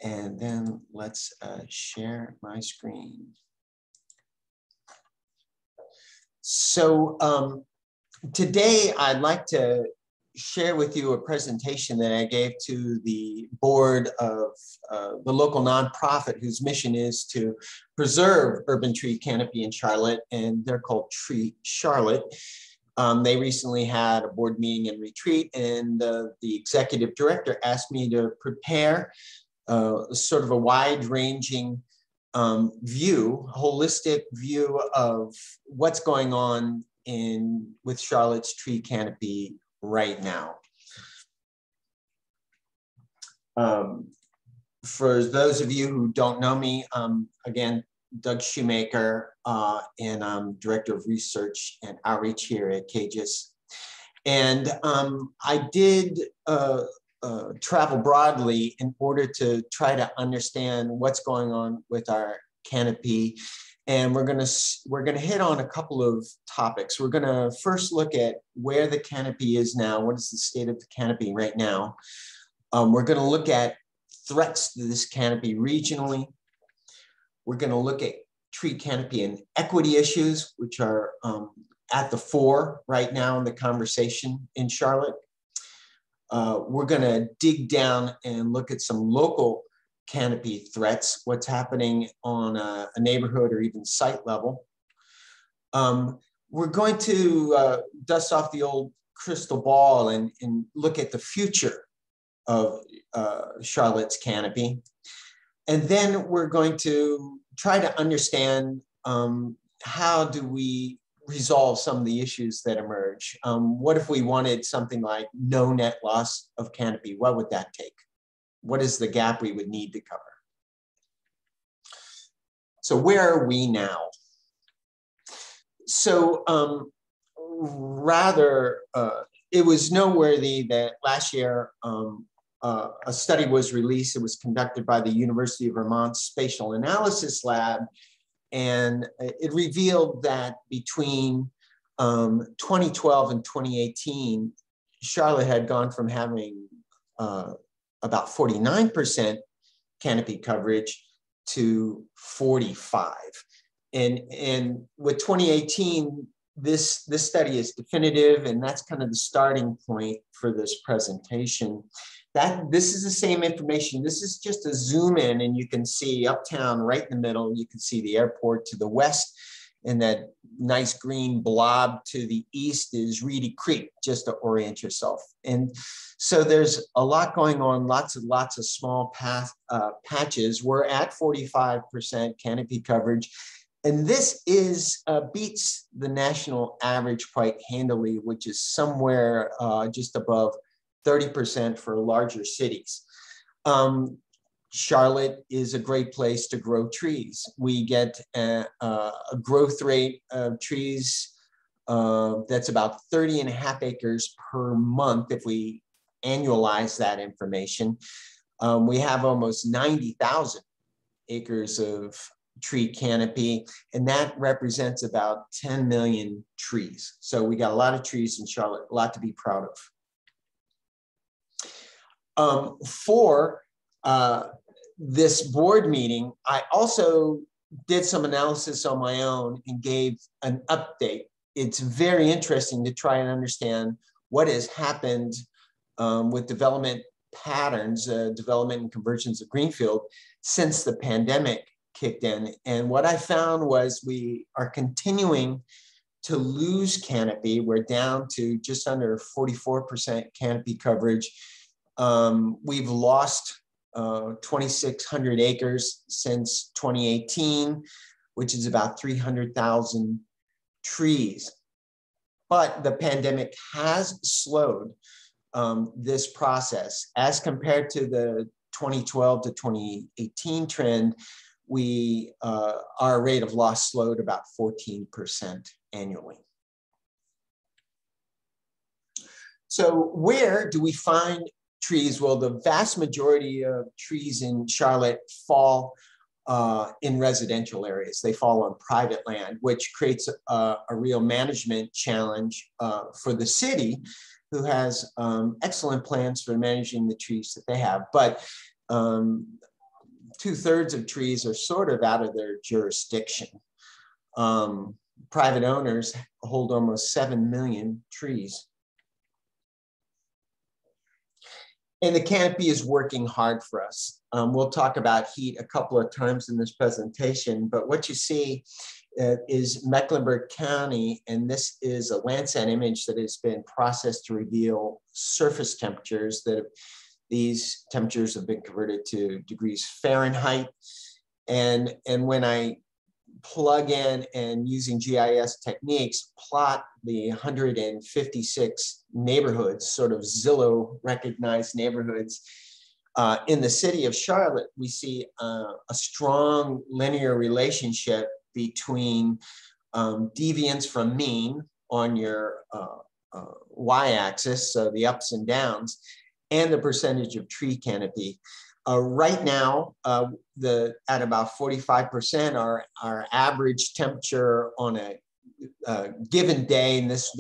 And then let's share my screen. So today I'd like to share with you a presentation that I gave to the board of the local nonprofit whose mission is to preserve urban tree canopy in Charlotte, and they're called Tree Charlotte. They recently had a board meeting and retreat, and the executive director asked me to prepare sort of a wide-ranging holistic view of what's going on with Charlotte's tree canopy right now. For those of you who don't know me, again, Doug Shoemaker, and I'm Director of Research and Outreach here at CAGIS. And I did travel broadly in order to try to understand what's going on with our canopy. And we're gonna hit on a couple of topics. We're gonna first look at where the canopy is now. What is the state of the canopy right now? We're gonna look at threats to this canopy regionally. We're gonna look at tree canopy and equity issues, which are at the fore right now in the conversation in Charlotte. We're gonna dig down and look at some local canopy threats, what's happening on a neighborhood or even site level. We're going to dust off the old crystal ball and look at the future of Charlotte's canopy. And then we're going to try to understand how do we resolve some of the issues that emerge. What if we wanted something like no net loss of canopy? What would that take? What is the gap we would need to cover? So where are we now? So it was noteworthy that last year a study was released. It was conducted by the University of Vermont Spatial Analysis Lab, and it revealed that between 2012 and 2018, Charlotte had gone from having about 49% canopy coverage to 45. And with 2018, this study is definitive, and that's kind of the starting point for this presentation. This is the same information. This is just a zoom in, and you can see uptown right in the middle. You can see the airport to the west, and that nice green blob to the east is Reedy Creek, just to orient yourself. And so there's a lot going on, lots of small patches. We're at 45% canopy coverage. And this beats the national average quite handily, which is somewhere just above 30% for larger cities. Charlotte is a great place to grow trees. We get a growth rate of trees that's about 30.5 acres per month if we annualize that information. We have almost 90,000 acres of tree canopy, and that represents about 10 million trees. So we got a lot of trees in Charlotte, a lot to be proud of. For this board meeting, I also did some analysis on my own and gave an update. It's very interesting to try and understand what has happened with development patterns, development and conversions of greenfield since the pandemic kicked in. And what I found was we are continuing to lose canopy. We're down to just under 44% canopy coverage. We've lost 2,600 acres since 2018, which is about 300,000 trees. But the pandemic has slowed this process. As compared to the 2012 to 2018 trend, our rate of loss slowed about 14% annually. So where do we find trees? Well, the vast majority of trees in Charlotte fall in residential areas. They fall on private land, which creates a real management challenge for the city, who has excellent plans for managing the trees that they have. But 2/3 of trees are sort of out of their jurisdiction. Private owners hold almost 7 million trees. And the canopy is working hard for us. We'll talk about heat a couple of times in this presentation, but what you see is Mecklenburg County, and this is a Landsat image that has been processed to reveal surface temperatures that these temperatures have been converted to degrees Fahrenheit. And when I plug in and using GIS techniques, plot the 156 neighborhoods, sort of Zillow recognized neighborhoods in the city of Charlotte, we see a strong linear relationship between deviance from mean on your y-axis, so the ups and downs, and the percentage of tree canopy. Right now, at about 45%, our average temperature on a given day, and this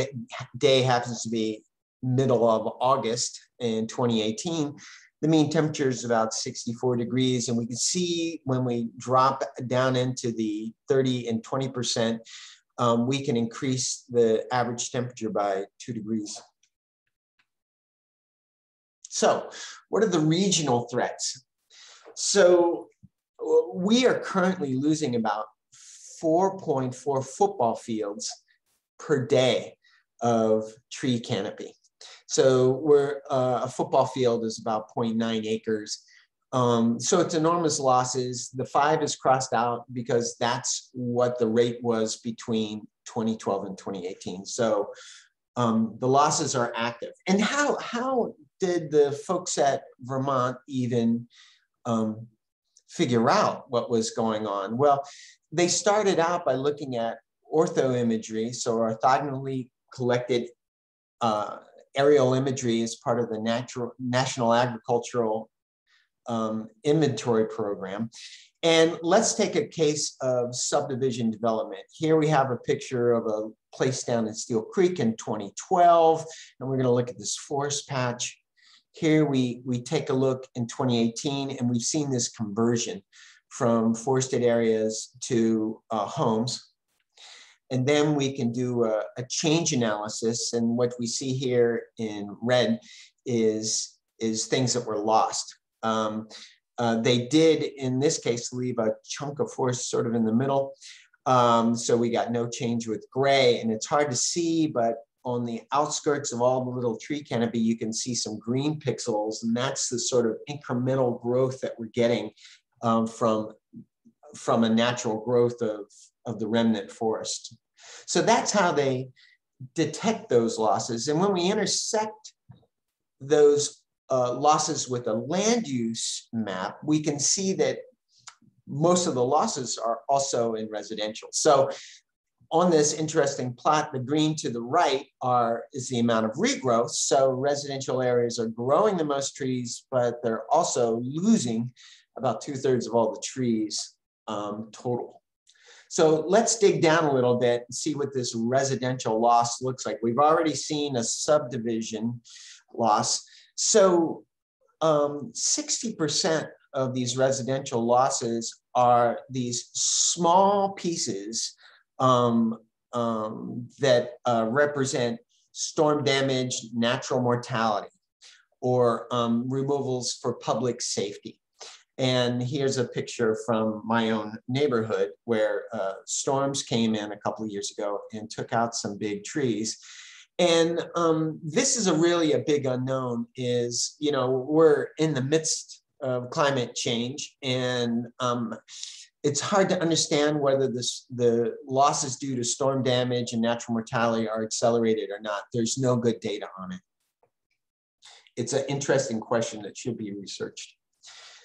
day happens to be middle of August in 2018, the mean temperature is about 64 degrees. And we can see when we drop down into the 30 and 20%, we can increase the average temperature by 2 degrees. So what are the regional threats? So we are currently losing about 4.4 football fields per day of tree canopy. So a football field is about 0.9 acres. So it's enormous losses. The 5 is crossed out because that's what the rate was between 2012 and 2018. So the losses are active. And how did the folks at Vermont even figure out what was going on? Well, they started out by looking at orthoimagery, so orthogonally collected aerial imagery as part of the National Agricultural Inventory Program. And let's take a case of subdivision development. Here we have a picture of a place down in Steel Creek in 2012, and we're going to look at this forest patch. Here we take a look in 2018, and we've seen this conversion from forested areas to homes. And then we can do a change analysis, and what we see here in red is things that were lost. They did, in this case, leave a chunk of forest sort of in the middle. So we got no change with gray, and it's hard to see, but on the outskirts of all the little tree canopy, you can see some green pixels, and that's the sort of incremental growth that we're getting from a natural growth of the remnant forest. So that's how they detect those losses. And when we intersect those losses with a land use map, we can see that most of the losses are also in residential. So on this interesting plot, the green to the right is the amount of regrowth. So residential areas are growing the most trees, but they're also losing about 2/3 of all the trees total. So let's dig down a little bit and see what this residential loss looks like. We've already seen a subdivision loss. So 60% of these residential losses are these small pieces that represent storm damage, natural mortality, or removals for public safety. And here's a picture from my own neighborhood where storms came in a couple of years ago and took out some big trees. And this is a big unknown is, we're in the midst of climate change, and it's hard to understand whether the losses due to storm damage and natural mortality are accelerated or not. There's no good data on it. It's an interesting question that should be researched.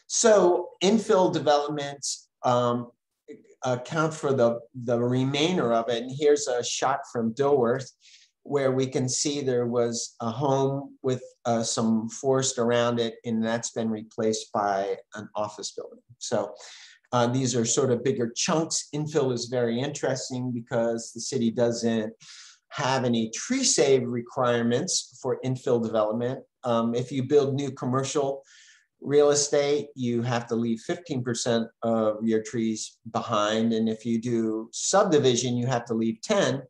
So infill developments account for the remainder of it. And here's a shot from Dilworth where we can see there was a home with some forest around it, and that's been replaced by an office building. So these are sort of bigger chunks. Infill is very interesting because the city doesn't have any tree save requirements for infill development. If you build new commercial real estate, you have to leave 15% of your trees behind. And if you do subdivision, you have to leave 10.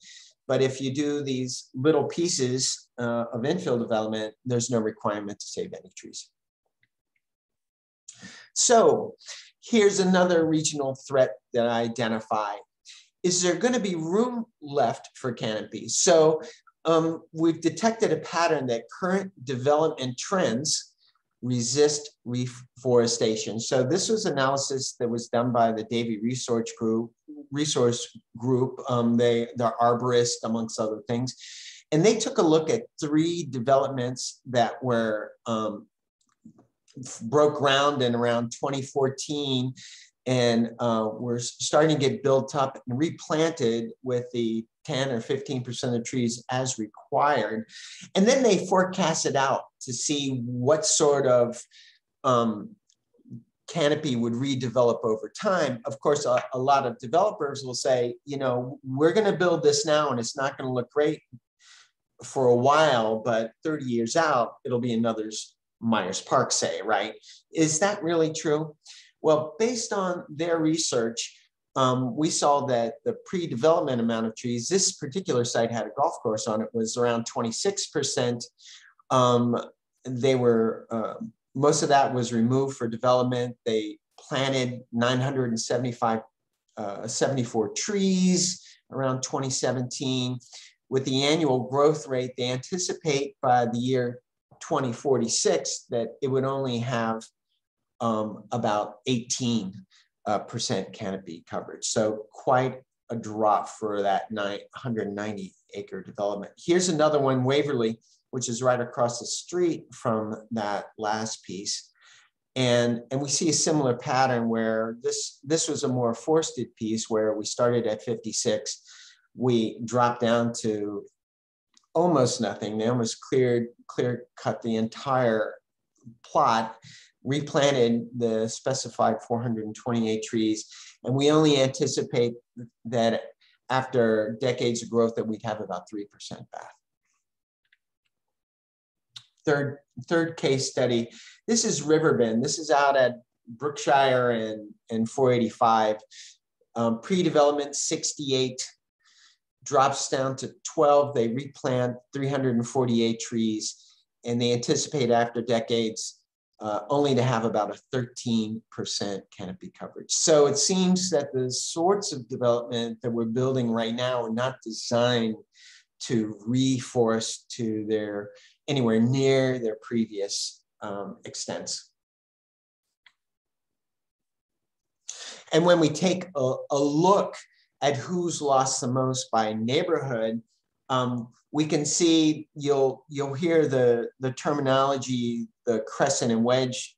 But if you do these little pieces of infill development, there's no requirement to save any trees. So here's another regional threat that I identify. Is there going to be room left for canopies? So we've detected a pattern that current development trends resist reforestation. So this was analysis that was done by the Davy Resource Group. They're arborists, amongst other things. And they took a look at 3 developments that were broke ground in around 2014 and were starting to get built up and replanted with the 10 or 15% of trees as required. And then they forecasted out to see what sort of canopy would redevelop over time. Of course, a lot of developers will say, you know, we're going to build this now and it's not going to look great for a while, but 30 years out, it'll be another Myers Park, say, right? Is that really true? Well, based on their research, we saw that the pre-development amount of trees, this particular site had a golf course on it, was around 26%. They were, most of that was removed for development. They planted 74 trees around 2017. With the annual growth rate, they anticipate by the year 2046 that it would only have about 18% canopy coverage. So quite a drop for that 190-acre development. Here's another one, Waverly, which is right across the street from that last piece. And we see a similar pattern where this was a more forested piece where we started at 56. We dropped down to almost nothing. They almost clear cut the entire plot, replanted the specified 428 trees. And we only anticipate that after decades of growth that we'd have about 3% back. Third case study, this is Riverbend. This is out at Brookshire and 485. Pre-development 68, drops down to 12. They replant 348 trees, and they anticipate after decades only to have about a 13% canopy coverage. So it seems that the sorts of development that we're building right now are not designed to reforest to anywhere near their previous extents. And when we take a look at who's lost the most by neighborhood, we can see, you'll hear the terminology, the crescent and wedge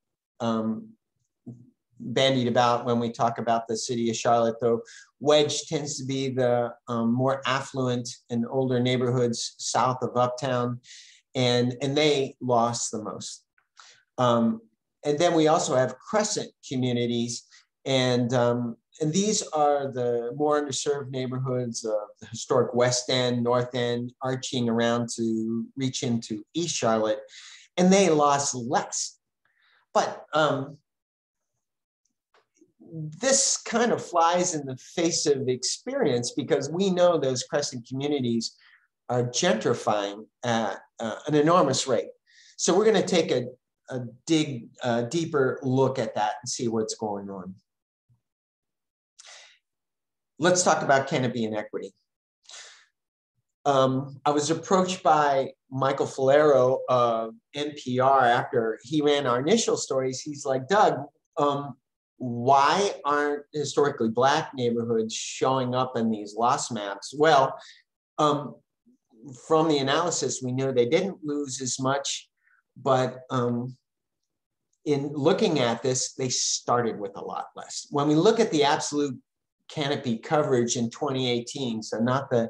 bandied about when we talk about the city of Charlotte, though wedge tends to be the more affluent and older neighborhoods south of Uptown, and they lost the most. And then we also have crescent communities, and these are the more underserved neighborhoods of the historic West End, North End, arching around to reach into East Charlotte, and they lost less. But this kind of flies in the face of experience, because we know those crescent communities are gentrifying at an enormous rate. So we're going to take a deeper look at that and see what's going on. Let's talk about Canopy Inequity. I was approached by Michael Falero of NPR after he ran our initial stories. He's like, Doug, why aren't historically Black neighborhoods showing up in these loss maps? Well, from the analysis, we know they didn't lose as much, but in looking at this, they started with a lot less. When we look at the absolute canopy coverage in 2018, so not the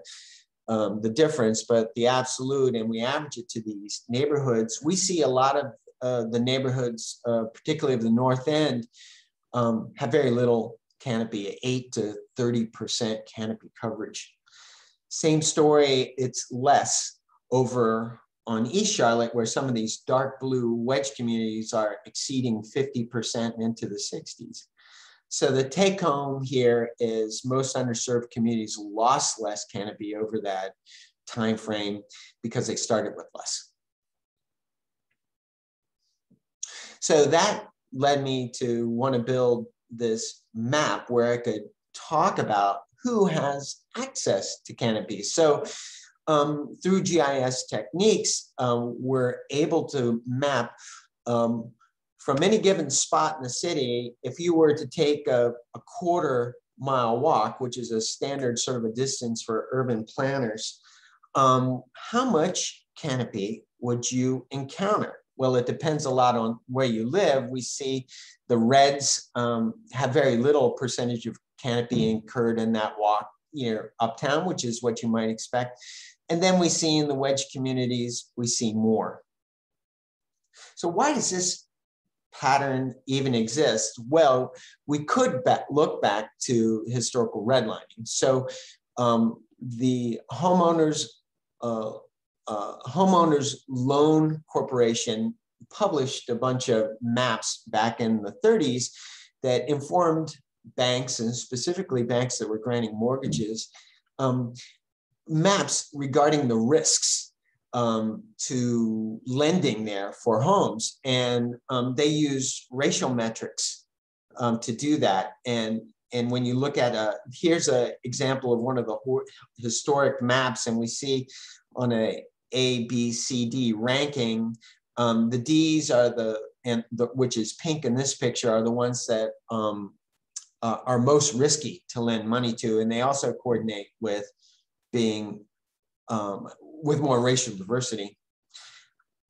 difference, but the absolute, and we average it to these neighborhoods, we see a lot of the neighborhoods, particularly of the North End, have very little canopy, 8 to 30% canopy coverage. Same story, it's less over on East Charlotte, where some of these dark blue wedge communities are exceeding 50% and into the 60s. So the take home here is most underserved communities lost less canopy over that time frame because they started with less. So that led me to want to build this map where I could talk about who has access to canopy. So through GIS techniques, we're able to map from any given spot in the city. If you were to take a quarter-mile walk, which is a standard sort of a distance for urban planners, how much canopy would you encounter? Well, it depends a lot on where you live. We see the reds have very little percentage of canopy incurred in that walk near uptown, which is what you might expect. And then we see in the wedge communities, we see more. So why does this pattern even exist? Well, we could look back to historical redlining. So the homeowners Loan Corporation published a bunch of maps back in the 30s that informed banks, and specifically banks that were granting mortgages, maps regarding the risks to lending there for homes. And they use racial metrics to do that. And when you look at here's an example of one of the historic maps, and we see on a B, C, D ranking, the D's are which is pink in this picture, are the ones that are most risky to lend money to. And they also coordinate with being with more racial diversity.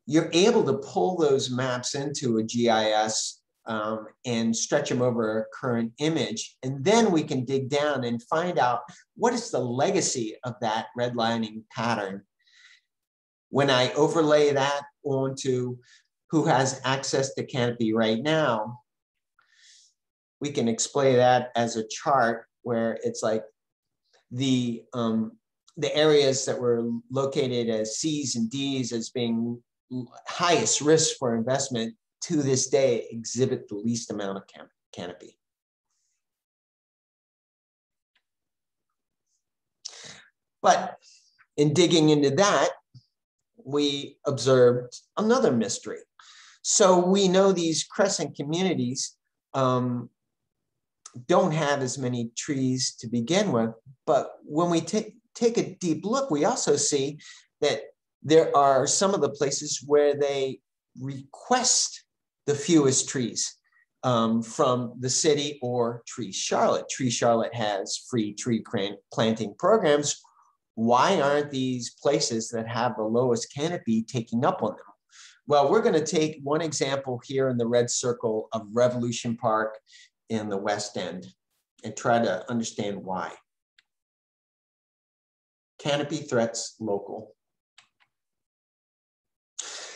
You're able to pull those maps into a GIS and stretch them over a current image. And then we can dig down and find out what is the legacy of that redlining pattern. When I overlay that onto who has access to canopy right now, we can display that as a chart where it's like the areas that were located as C's and D's as being highest risk for investment to this day exhibit the least amount of canopy. But in digging into that, we observed another mystery. So we know these crescent communities don't have as many trees to begin with, but when we take a deep look, we also see that there are some of the places where they request the fewest trees from the city or Tree Charlotte. Tree Charlotte has free tree planting programs. Why aren't these places that have the lowest canopy taking up on them? Well, we're going to take one example here in the red circle of Revolution Park in the West End and try to understand why. Canopy threats local.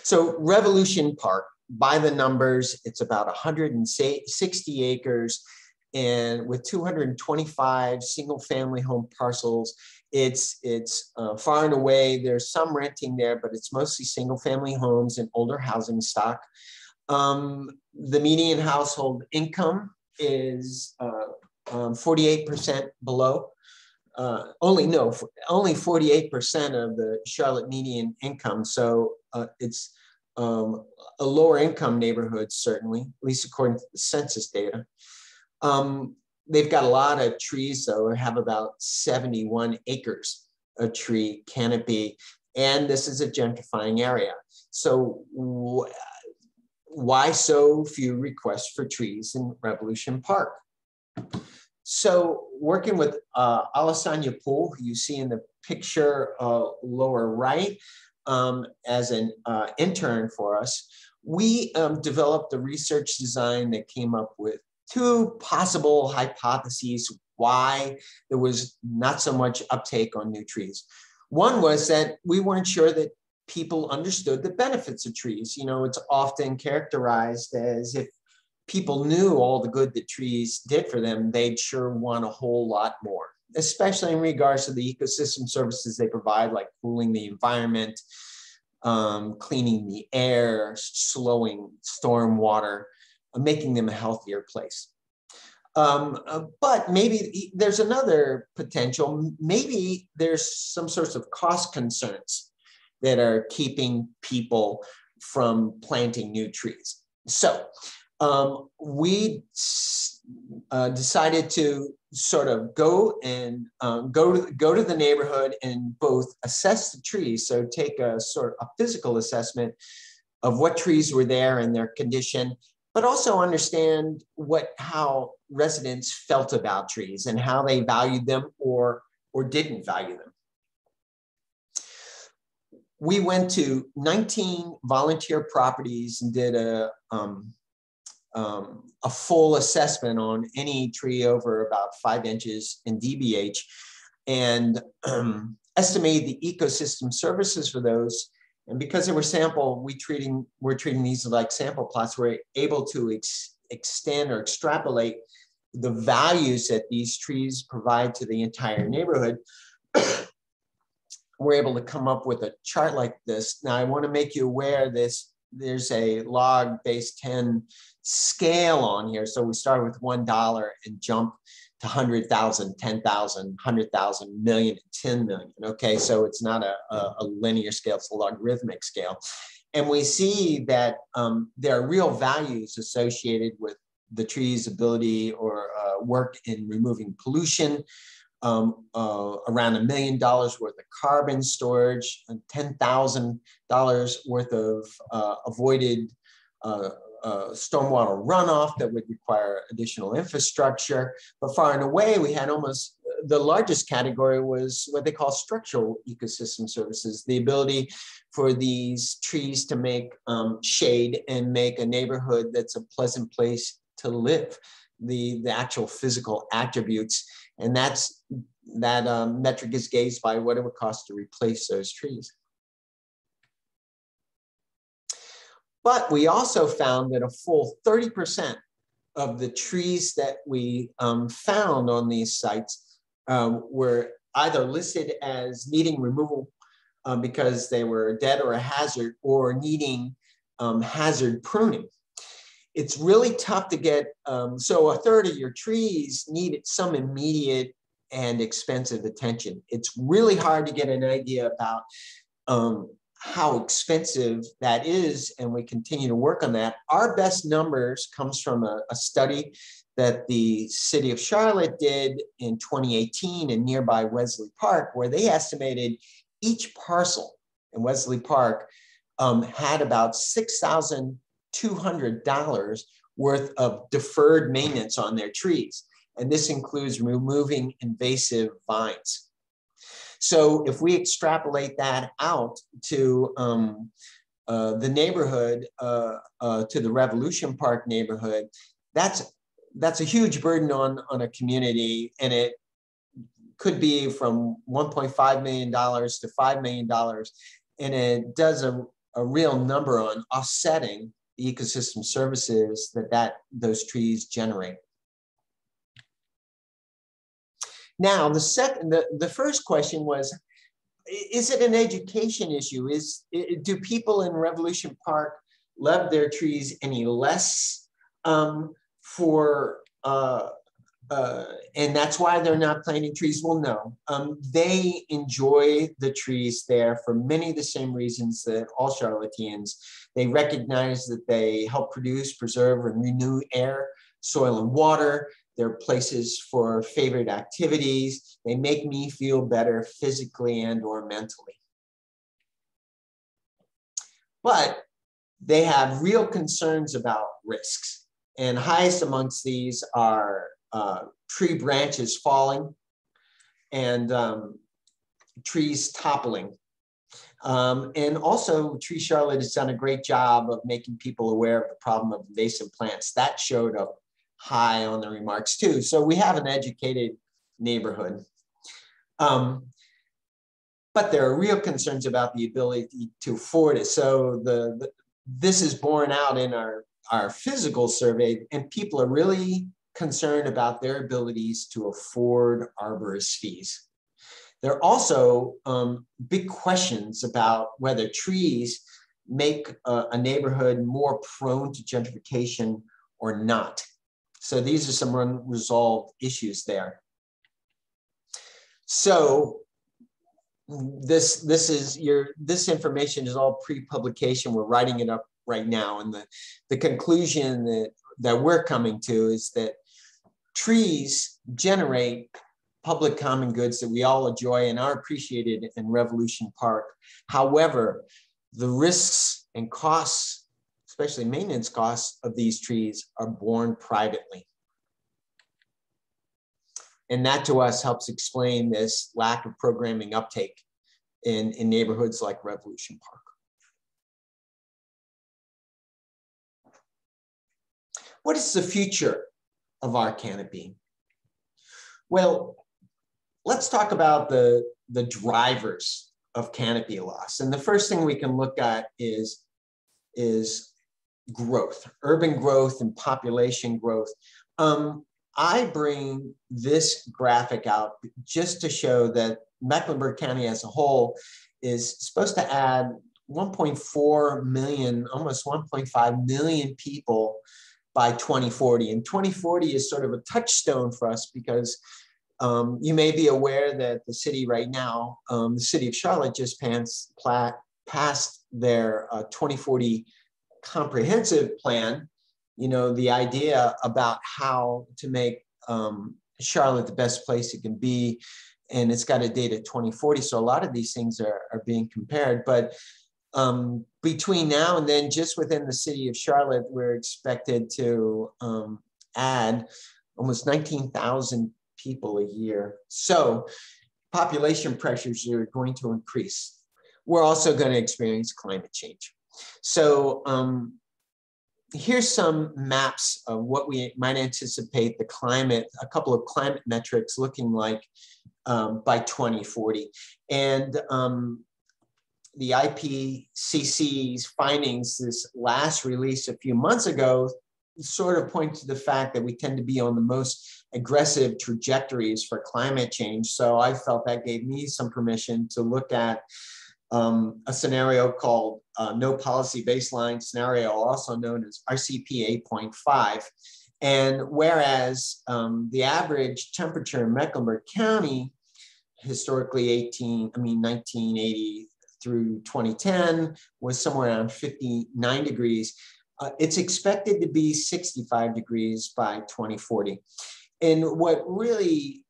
So Revolution Park, by the numbers, it's about 160 acres, and with 225 single-family home parcels. It's far and away, there's some renting there, but it's mostly single-family homes and older housing stock. The median household income is 48% below. Only 48% of the Charlotte median income. So it's a lower income neighborhood, certainly, at least according to the census data. They've got a lot of trees, though. They have about 71 acres of tree canopy, and this is a gentrifying area. So why so few requests for trees in Revolution Park? So working with Alessandra Poole, who you see in the picture lower right, as an intern for us, we developed a research design that came up with two possible hypotheses why there was not so much uptake on new trees. One was that we weren't sure that people understood the benefits of trees. You know, it's often characterized as if people knew all the good that trees did for them, they'd sure want a whole lot more, especially in regards to the ecosystem services they provide, like cooling the environment, cleaning the air, slowing stormwater, making them a healthier place. But maybe there's another potential. Maybe there's some sorts of cost concerns that are keeping people from planting new trees. So we decided to sort of go to the neighborhood and both assess the trees. So take a sort of a physical assessment of what trees were there and their condition, but also understand how residents felt about trees and how they valued them or didn't value them. We went to 19 volunteer properties and did a full assessment on any tree over about 5 inches in DBH, and estimated the ecosystem services for those. And because they were sample, we're treating these like sample plots. We're able to extend or extrapolate the values that these trees provide to the entire neighborhood. We're able to come up with a chart like this. Now, I want to make you aware there's a log base 10 scale on here. So we start with $1 and jump to 100,000, 10,000, 100,000, million, 10 million. Okay, so it's not a linear scale, it's a logarithmic scale. And we see that there are real values associated with the tree's ability or work in removing pollution, around $1 million worth of carbon storage, and $10,000 worth of avoided stormwater runoff that would require additional infrastructure. But far and away, we had almost the largest category was what they call structural ecosystem services, the ability for these trees to make shade and make a neighborhood that's a pleasant place to live, the actual physical attributes. And that metric is gauged by what it would cost to replace those trees. But we also found that a full 30% of the trees that we found on these sites were either listed as needing removal because they were dead or a hazard, or needing hazard pruning. It's really tough to get, so a third of your trees needed some immediate and expensive attention. It's really hard to get an idea about how expensive that is, and we continue to work on that. Our best numbers comes from a study that the city of Charlotte did in 2018 in nearby Wesley Park, where they estimated each parcel in Wesley Park had about $6,200 worth of deferred maintenance on their trees. And this includes removing invasive vines. So if we extrapolate that out to the neighborhood, to the Revolution Park neighborhood, that's a huge burden on a community, and it could be from $1.5 million to $5 million, and it does a real number on offsetting the ecosystem services that those trees generate. Now, the first question was, is it an education issue? Do people in Revolution Park love their trees any less and that's why they're not planting trees? Well, no. They enjoy the trees there for many of the same reasons that all Charlotteans. They recognize that they help produce, preserve, and renew air, soil, and water. They're places for favorite activities. They make me feel better physically and or mentally. But they have real concerns about risks. And highest amongst these are tree branches falling and trees toppling. And also, Tree Charlotte has done a great job of making people aware of the problem of invasive plants. That showed up high on the remarks too. So we have an educated neighborhood. But there are real concerns about the ability to afford it. So this is borne out in our physical survey, and people are really concerned about their abilities to afford arborist fees. There are also big questions about whether trees make a neighborhood more prone to gentrification or not. So these are some unresolved issues there. So this information is all pre-publication. We're writing it up right now, and the conclusion that we're coming to is that trees generate public common goods that we all enjoy and are appreciated in Revolution Park. However, the risks and costs, especially maintenance costs of these trees, are borne privately. And that to us helps explain this lack of programming uptake in neighborhoods like Revolution Park. What is the future of our canopy? Well, let's talk about the drivers of canopy loss. And the first thing we can look at is growth, urban growth and population growth. I bring this graphic out just to show that Mecklenburg County as a whole is supposed to add 1.4 million, almost 1.5 million people by 2040. And 2040 is sort of a touchstone for us because you may be aware that the city right now, the city of Charlotte just passed their 2040 comprehensive plan. You know, the idea about how to make Charlotte the best place it can be. And it's got a date of 2040. So a lot of these things are being compared. But between now and then, just within the city of Charlotte, we're expected to add almost 19,000 people a year. So population pressures are going to increase. We're also going to experience climate change. So here's some maps of what we might anticipate the climate, a couple of climate metrics looking like by 2040. And the IPCC's findings, this last release a few months ago, sort of point to the fact that we tend to be on the most aggressive trajectories for climate change. So I felt that gave me some permission to look at a scenario called no policy baseline scenario, also known as RCP 8.5. And whereas the average temperature in Mecklenburg County, historically 1980 through 2010, was somewhere around 59 degrees. It's expected to be 65 degrees by 2040. And what really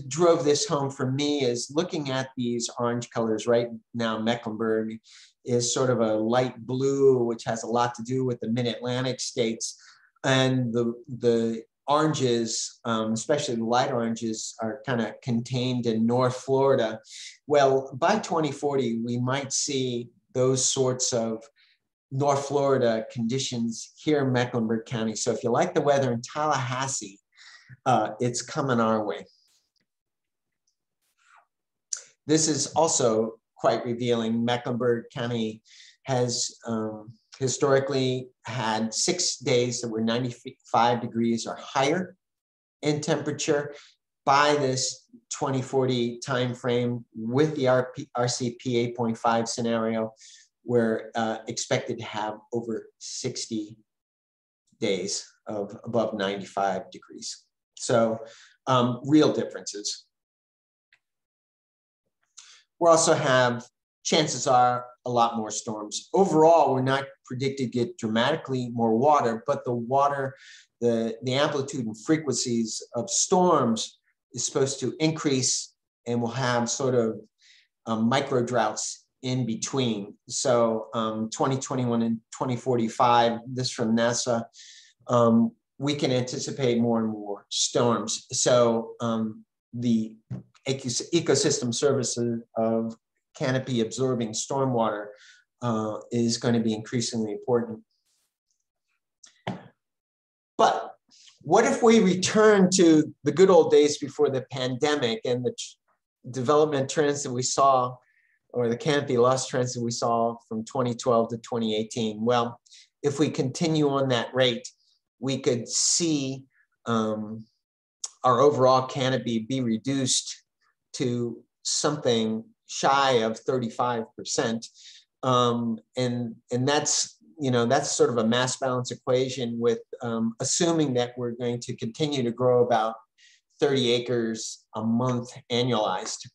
drove this home for me is looking at these orange colors right now. Mecklenburg is sort of a light blue, which has a lot to do with the mid-Atlantic states. And the oranges, especially the light oranges, are kind of contained in North Florida. Well, by 2040, we might see those sorts of North Florida conditions here in Mecklenburg County. So if you like the weather in Tallahassee, it's coming our way. This is also quite revealing. Mecklenburg County has historically had 6 days that were 95 degrees or higher in temperature. By this 2040 timeframe, with the RCP 8.5 scenario, we're expected to have over 60 days of above 95 degrees. So real differences. We also have, chances are, a lot more storms. Overall, we're not predicted to get dramatically more water, but the water, the amplitude and frequencies of storms is supposed to increase, and we'll have sort of micro droughts in between. So 2021 and 2045, this from NASA, we can anticipate more and more storms. So the ecosystem services of canopy absorbing stormwater is going to be increasingly important. But what if we return to the good old days before the pandemic and the development trends that we saw, or the canopy loss trends that we saw from 2012 to 2018? Well, if we continue on that rate, we could see our overall canopy be reduced to something shy of 35%. And that's, that's sort of a mass balance equation with assuming that we're going to continue to grow about 30 acres a month annualized.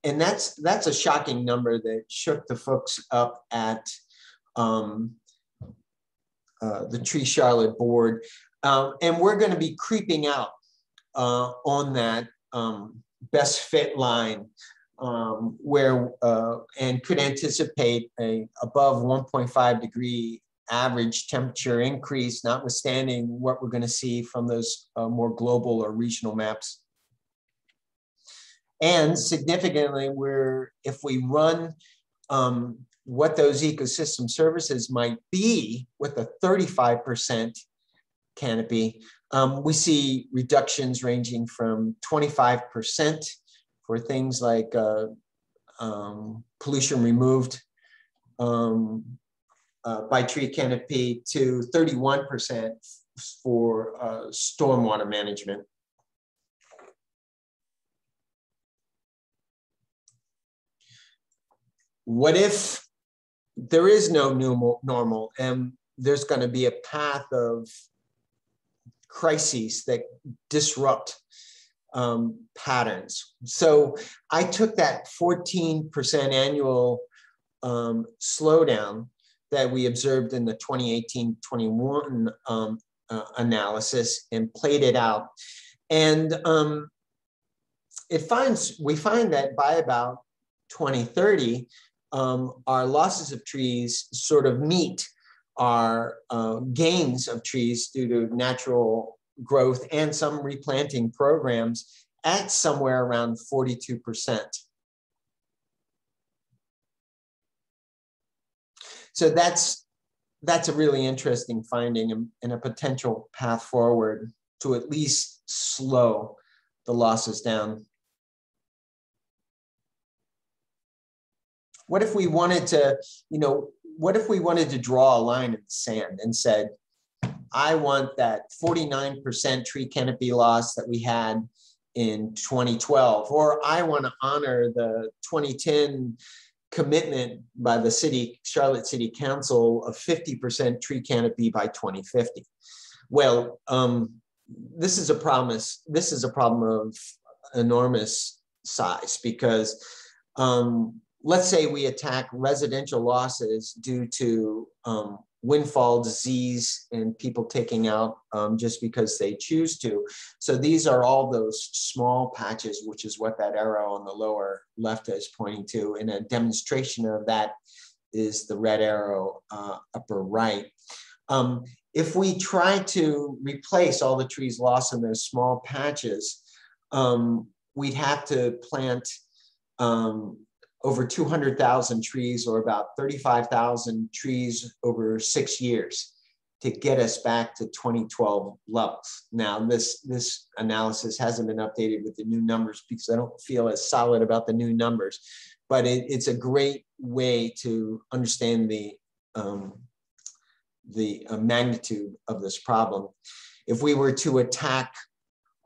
And that's a shocking number that shook the folks up at the Tree Charlotte board. And we're going to be creeping out on that best fit line where and could anticipate a above 1.5 degree average temperature increase, notwithstanding what we're going to see from those more global or regional maps. And significantly, if we run what those ecosystem services might be with a 35% canopy, we see reductions ranging from 25% for things like pollution removed by tree canopy to 31% for stormwater management. What if there is no new normal and there's going to be a path of crises that disrupt patterns? So I took that 14% annual slowdown that we observed in the 2018-21 analysis and played it out. And we find that by about 2030, our losses of trees sort of meet our gains of trees due to natural growth and some replanting programs at somewhere around 42%. So that's a really interesting finding and a potential path forward to at least slow the losses down. What if we wanted to, what if we wanted to draw a line in the sand and said, I want that 49% tree canopy loss that we had in 2012, or I want to honor the 2010 commitment by the Charlotte City Council of 50% tree canopy by 2050. Well, this is a promise. This is a problem of enormous size because let's say we attack residential losses due to windfall disease and people taking out just because they choose to. So these are all those small patches, which is what that arrow on the lower left is pointing to. And a demonstration of that is the red arrow upper right. If we try to replace all the trees lost in those small patches, we'd have to plant over 200,000 trees, or about 35,000 trees over 6 years to get us back to 2012 levels. Now, this analysis hasn't been updated with the new numbers because I don't feel as solid about the new numbers, but it's a great way to understand the magnitude of this problem. If we were to attack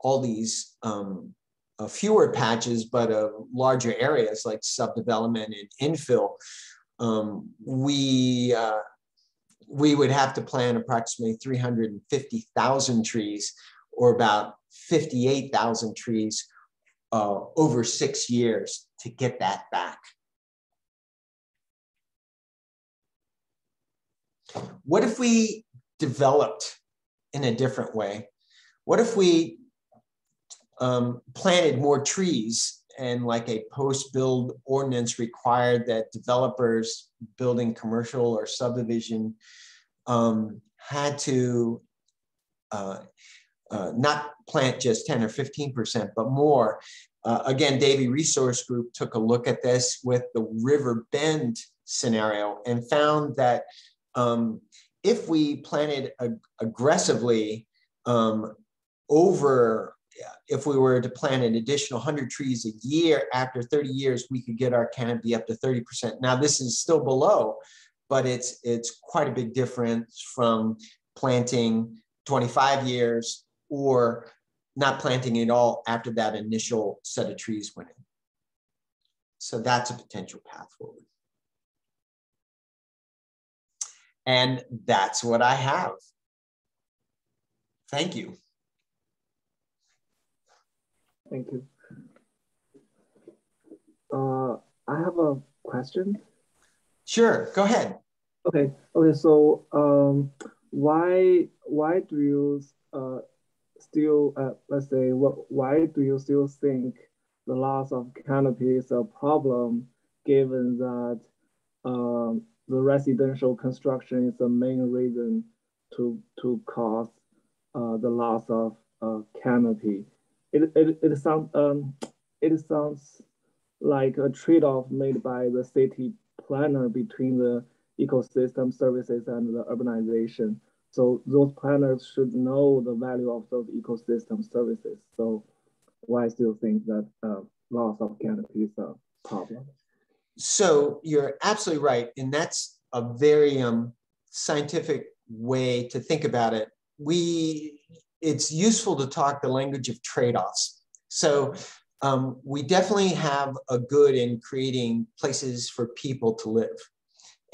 all these fewer patches, but larger areas like subdevelopment and infill, we would have to plant approximately 350,000 trees, or about 58,000 trees over 6 years to get that back. What if we developed in a different way? What if we planted more trees, and like a post-build ordinance required that developers building commercial or subdivision had to not plant just 10 or 15%, but more. Again, Davey Resource Group took a look at this with the River Bend scenario and found that if we planted aggressively if we were to plant an additional 100 trees a year after 30 years, we could get our canopy up to 30%. Now, this is still below, but it's quite a big difference from planting 25 years or not planting at all after that initial set of trees went in. So that's a potential path forward. And that's what I have. Thank you. Thank you. I have a question. Sure, go ahead. Okay. So why do you still let's say why do you still think the loss of canopy is a problem, given that the residential construction is the main reason to cause the loss of canopy? It sounds like a trade-off made by the city planner between the ecosystem services and the urbanization. So those planners should know the value of those ecosystem services. So why still think that loss of canopy is a problem? So you're absolutely right. And that's a very scientific way to think about it. It's useful to talk the language of trade-offs. So we definitely have a good in creating places for people to live.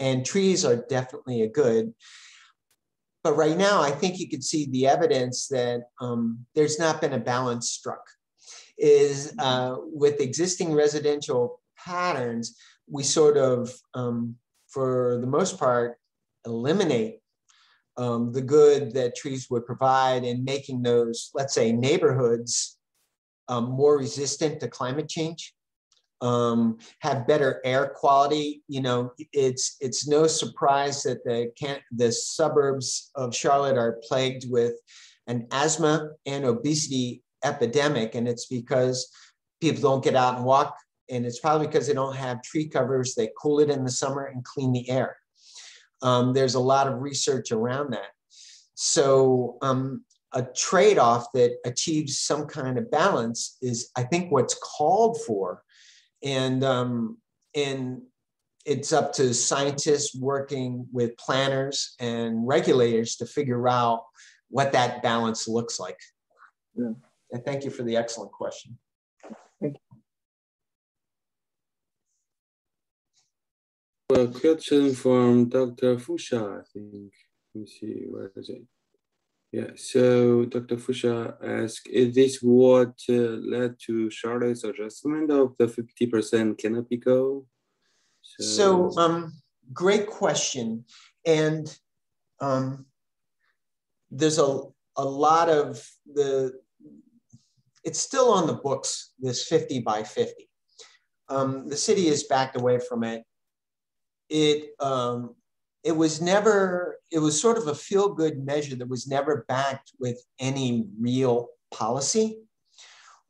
And trees are definitely a good. But right now, I think you could see the evidence that there's not been a balance struck. With existing residential patterns, we sort of, for the most part, eliminate the good that trees would provide in making those, let's say, neighborhoods more resistant to climate change, have better air quality. You know, it's no surprise that the suburbs of Charlotte are plagued with an asthma and obesity epidemic, and it's because people don't get out and walk, and it's probably because they don't have tree covers. They cool it in the summer and clean the air. There's a lot of research around that. So a trade-off that achieves some kind of balance is, I think, what's called for. And it's up to scientists working with planners and regulators to figure out what that balance looks like. Yeah. And thank you for the excellent question. Thank you. A question from Dr. Fusha, I think. Let me see, where is it? Yeah, so Dr. Fusha asked, is this what led to Charlotte's adjustment of the 50% canopy goal? So great question. And there's a lot of it's still on the books, this 50 by 50. The city has backed away from it. It was sort of a feel-good measure that was never backed with any real policy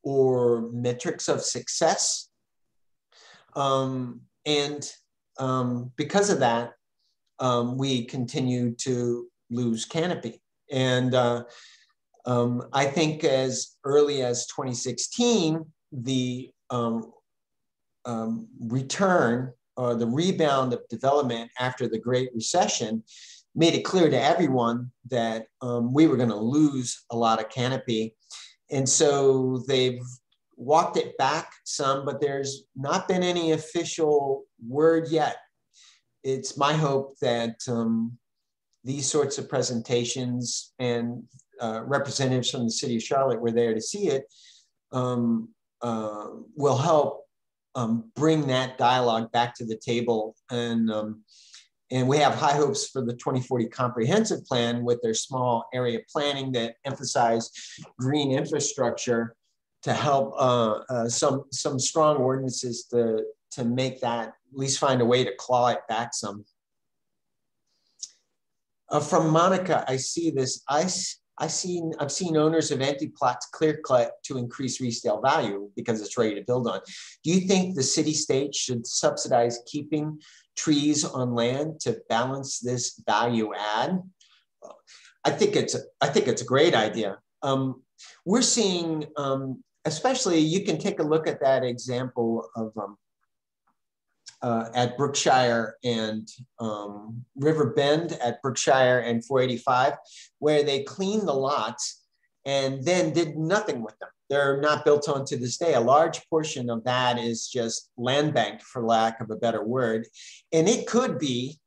or metrics of success. Because of that, we continue to lose canopy. And I think as early as 2016, the return or the rebound of development after the Great Recession made it clear to everyone that we were going to lose a lot of canopy. And so they've walked it back some, but there's not been any official word yet. It's my hope that these sorts of presentations and representatives from the city of Charlotte were there to see it, will help bring that dialogue back to the table. And we have high hopes for the 2040 comprehensive plan with their small area planning that emphasize green infrastructure to help some strong ordinances to make that, at least find a way to claw it back some. From Monica, I see this. I've seen owners of empty plots clear cut to increase resale value because it's ready to build on. Do you think the city-state should subsidize keeping trees on land to balance this value add? I think it's a great idea. We're seeing, especially, you can take a look at that example of at Brookshire and River Bend at Brookshire and 485, where they cleaned the lots and then did nothing with them. they're not built on to this day. A large portion of that is just land banked, for lack of a better word. And it could be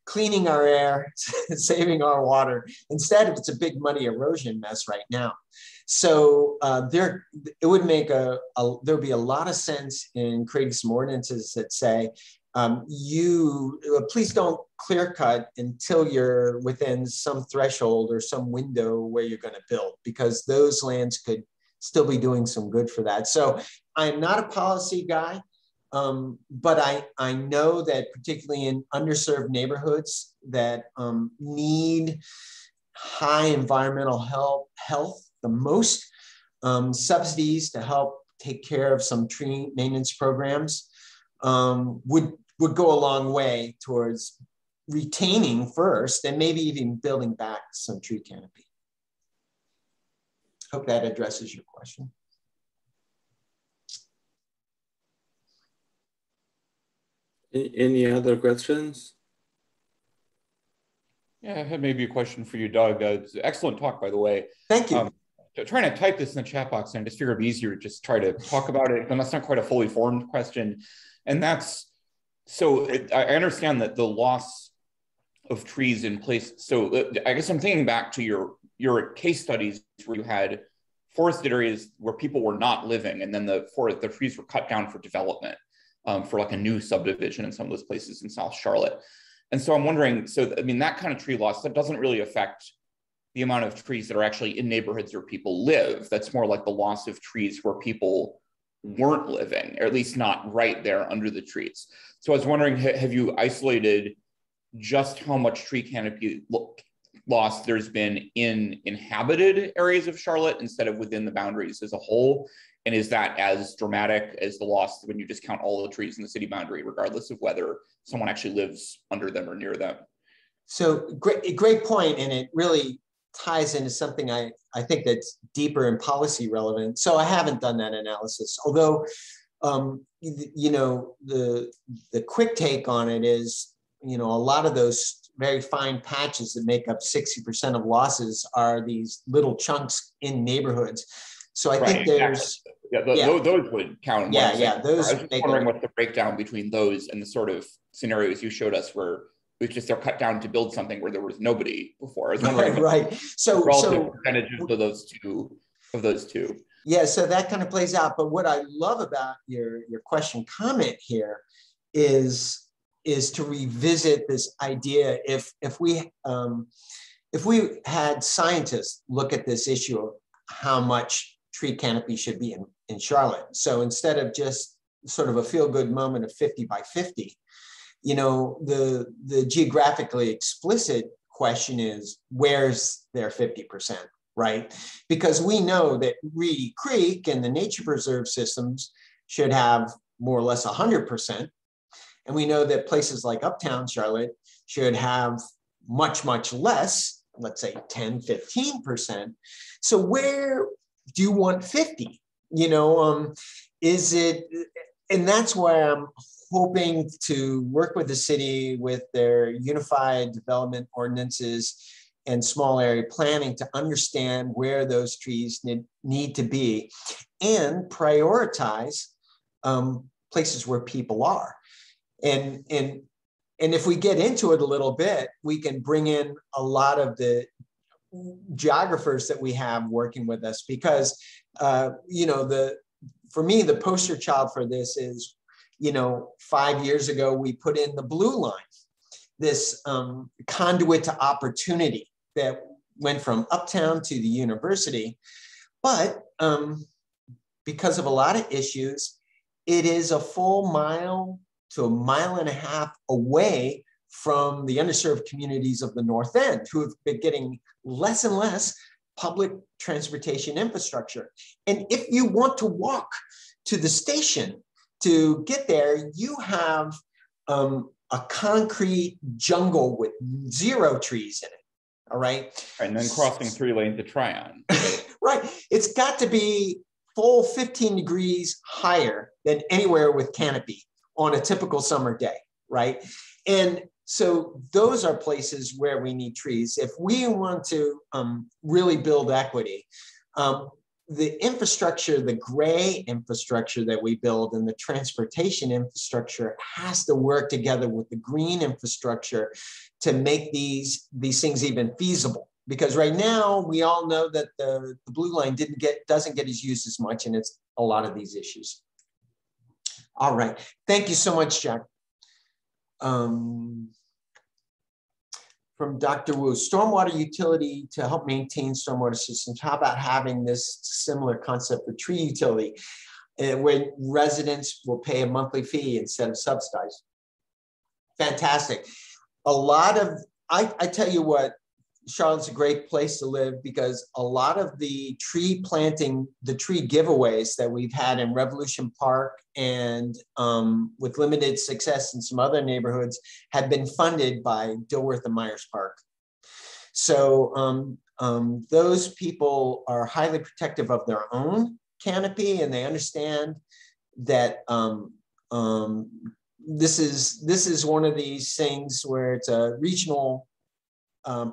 cleaning our air, saving our water. Instead, it's a big muddy erosion mess right now. So it would make there'd be a lot of sense in creating some ordinances that say, please don't clear cut until you're within some threshold or some window where you're going to build, because those lands could still be doing some good for that. So I'm not a policy guy, but I know that particularly in underserved neighborhoods that need high environmental health the most, subsidies to help take care of some tree maintenance programs would go a long way towards retaining first and maybe even building back some tree canopy. Hope that addresses your question. Any other questions? Yeah, I had maybe a question for you, Doug. It's an excellent talk, by the way. Thank you. Trying to type this in the chat box, and I just figured it'd be easier to just try to talk about it. And that's not quite a fully formed question. And that's, so I understand that the loss of trees in place. So I guess I'm thinking back to your case studies where you had forested areas where people were not living, and then the trees were cut down for development, for like a new subdivision in some of those places in South Charlotte. And so I'm wondering, so I mean, that kind of tree loss, that doesn't really affect the amount of trees that are actually in neighborhoods where people live. That's more like the loss of trees where people weren't living, or at least not right there under the trees. So I was wondering, have you isolated just how much tree canopy loss there's been in inhabited areas of Charlotte instead of within the boundaries as a whole? And is that as dramatic as the loss when you just count all the trees in the city boundary, regardless of whether someone actually lives under them or near them? So great point, and it really ties into something I think that's deeper and policy relevant. So I haven't done that analysis, although you know, the quick take on it is, you know, a lot of those very fine patches that make up 60% of losses are these little chunks in neighborhoods. So I think there's those would count. Those. I was just wondering what the breakdown between those and the sort of scenarios you showed us where it's just they're cut down to build something where there was nobody before. I was wondering So relative percentages of those two. Yeah, so that kind of plays out. But what I love about your question comment here is to revisit this idea. If we had scientists look at this issue of how much tree canopy should be in Charlotte. So instead of just sort of a feel-good moment of 50 by 50, you know, the geographically explicit question is, where's their 50%, right? Because we know that Reedy Creek and the nature preserve systems should have more or less 100%. And we know that places like Uptown Charlotte should have much, much less, let's say 10, 15%. So where do you want 50? You know, is it, and that's why I'm hoping to work with the city with their unified development ordinances and small area planning to understand where those trees need to be and prioritize places where people are. And if we get into it a little bit, we can bring in a lot of the geographers that we have working with us, because you know, for me, the poster child for this is, you know, 5 years ago, we put in the blue line, this conduit to opportunity that went from Uptown to the university. But because of a lot of issues, it is a full mile to a mile and a half away from the underserved communities of the North End, who have been getting less and less public transportation infrastructure. And if you want to walk to the station to get there, you have a concrete jungle with 0 trees in it, all right? And then crossing 3 lanes to Tryon. Right, it's got to be full 15 degrees higher than anywhere with canopy on a typical summer day, right? And so those are places where we need trees. If we want to really build equity, the infrastructure, the gray infrastructure that we build and the transportation infrastructure has to work together with the green infrastructure to make these things even feasible. Because right now we all know that the blue line doesn't get as used as much, and it's a lot of these issues. All right, thank you so much, Jack. From Dr. Wu, stormwater utility to help maintain stormwater systems. How about having this similar concept for tree utility, where residents will pay a monthly fee instead of subsidized? Fantastic. A lot of, I tell you what, Charlotte's a great place to live because a lot of the tree planting, the tree giveaways that we've had in Revolution Park and with limited success in some other neighborhoods have been funded by Dilworth and Myers Park. So those people are highly protective of their own canopy, and they understand that this is one of these things where it's a regional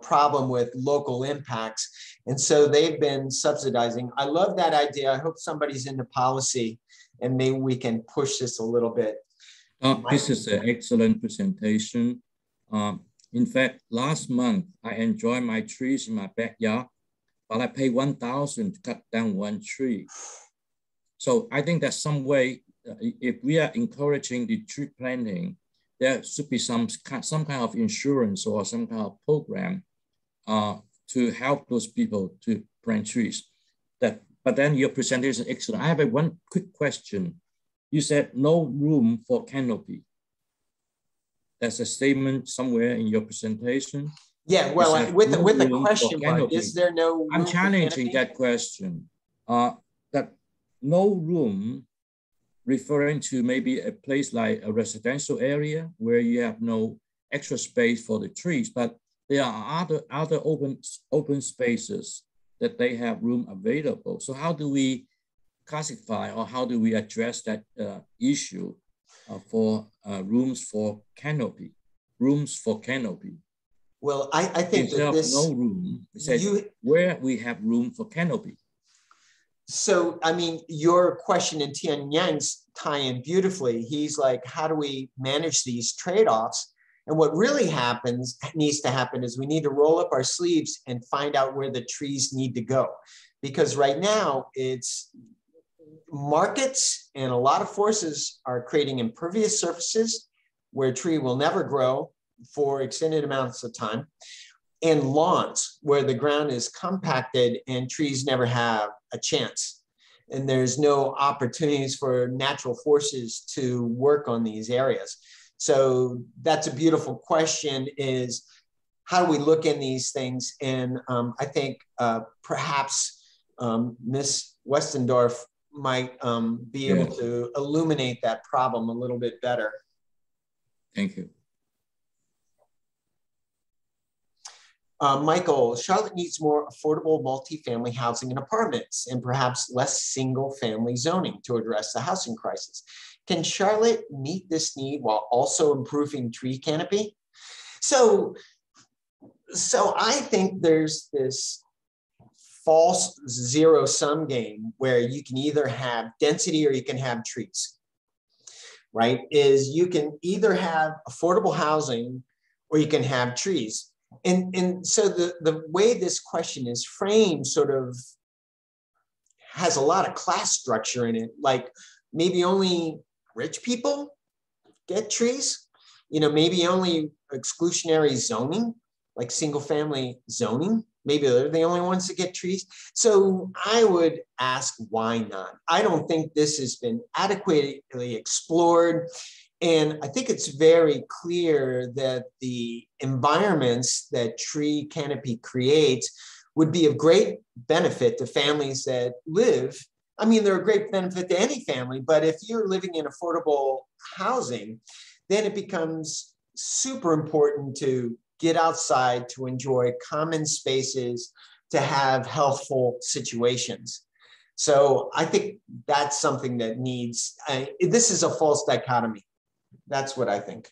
problem with local impacts. And so they've been subsidizing. I love that idea. I hope somebody's into policy and maybe we can push this a little bit. This is an excellent presentation. In fact, last month, I enjoyed my trees in my backyard, but I paid $1,000 to cut down one tree. So I think that some way, if we are encouraging the tree planting, there should be some kind of insurance or some kind of program to help those people to plant trees. But then your presentation is excellent. I have one quick question. You said no room for canopy. That's a statement somewhere in your presentation. Yeah, well, with a question mark, is there no room? I'm challenging that question. That no room, referring to maybe a place like a residential area where you have no extra space for the trees, but there are other open spaces that they have room available. So how do we classify or how do we address that issue for rooms for canopy? Well, I think that this no room, where we have room for canopy. So, I mean, your question and Tian Yang's tie in beautifully. He's like, how do we manage these trade-offs? And what really needs to happen is we need to roll up our sleeves and find out where the trees need to go. Because right now it's markets and a lot of forces are creating impervious surfaces where a tree will never grow for extended amounts of time, and lawns where the ground is compacted and trees never have a chance. And there's no opportunities for natural forces to work on these areas. So that's a beautiful question, is how do we look in these things? And I think perhaps Ms. Westendorf might be able to illuminate that problem a little bit better. Thank you. Michael, Charlotte needs more affordable multifamily housing and apartments and perhaps less single family zoning to address the housing crisis. Can Charlotte meet this need while also improving tree canopy? So I think there's this false zero-sum game where you can either have density or you can have trees, right? Is you can either have affordable housing or you can have trees. And so the way this question is framed sort of has a lot of class structure in it, like maybe only rich people get trees, you know, maybe only exclusionary zoning, like single family zoning, maybe they're the only ones that get trees. So I would ask, why not? I don't think this has been adequately explored. And I think it's very clear that the environments that tree canopy creates would be of great benefit to families that live. I mean, they're a great benefit to any family, but if you're living in affordable housing, then it becomes super important to get outside, to enjoy common spaces, to have healthful situations. So I think that's something that needs, this is a false dichotomy. That's what I think.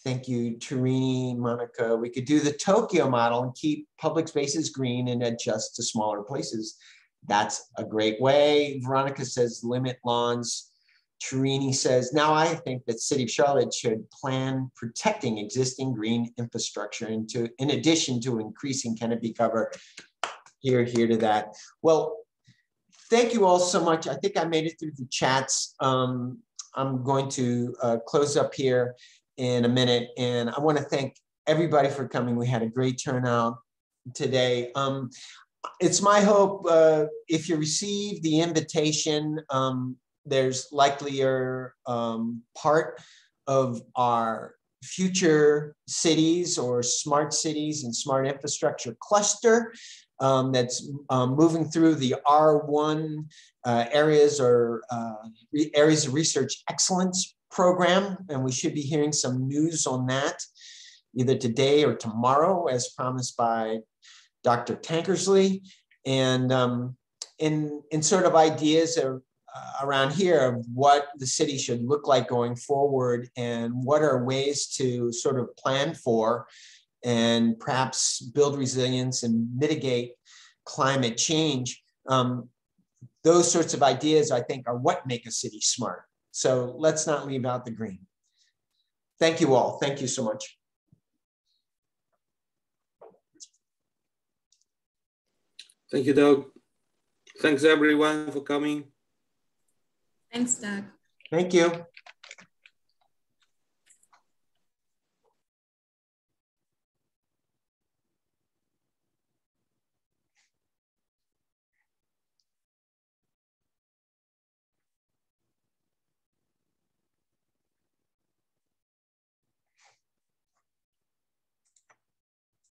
Thank you, Tarini, Monica. We could do the Tokyo model and keep public spaces green and adjust to smaller places. That's a great way. Veronica says limit lawns. Tarini says, now I think that City of Charlotte should plan protecting existing green infrastructure in addition to increasing canopy cover. Here to that. Well, thank you all so much. I think I made it through the chats. I'm going to close up here in a minute, and I want to thank everybody for coming. We had a great turnout today. It's my hope if you receive the invitation, there's likely part of our future cities or smart cities and smart infrastructure cluster that's moving through the R1 areas or areas of research excellence program. And we should be hearing some news on that either today or tomorrow, as promised by Dr. Tankersley. And in sort of ideas around here of what the city should look like going forward and what are ways to sort of plan for and perhaps build resilience and mitigate climate change. Those sorts of ideas, I think, are what make a city smart. So let's not leave out the green. Thank you all. Thank you so much. Thank you, Doug. Thanks everyone for coming. Thanks, Doug. Thank you.